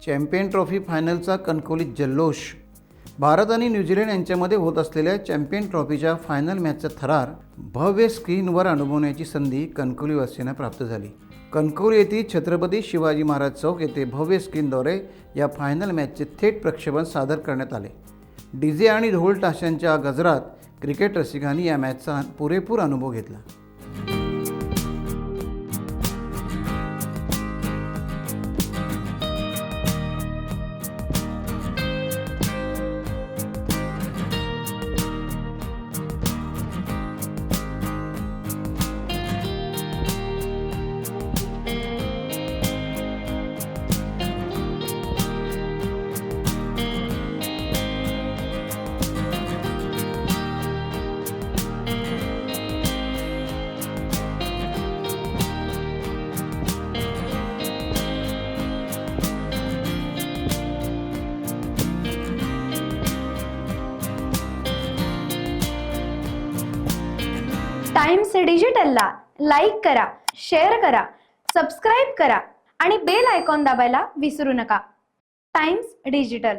Champion trophy फायनलचा कणकवलीत जल्लोष. भारत आणि न्यूझीलंड यांच्यामध्ये होत असलेल्या चॅम्पियन ट्रॉफीच्या फायनल मॅचचा थरार भव्य स्क्रीनवर अनुभवण्याची संधी कणकवलीवासियांना प्राप्त झाली. कणकवली येथील छत्रपती शिवाजी महाराज चौक येथे भव्य स्क्रीनद्वारे या फायनल मॅचचे थेट प्रक्षेपण सादर करण्यात आले. डीजे आणि ढोल ताशांच्या गजरात क्रिकेट रसिकांनी या मॅचचा पुरेपूर अनुभव घेतला. टाइम्स डिजिटलला लाईक करा, शेअर करा, सबस्क्राईब करा आणि बेल आयकॉन दाबायला विसरू नका. Times digital.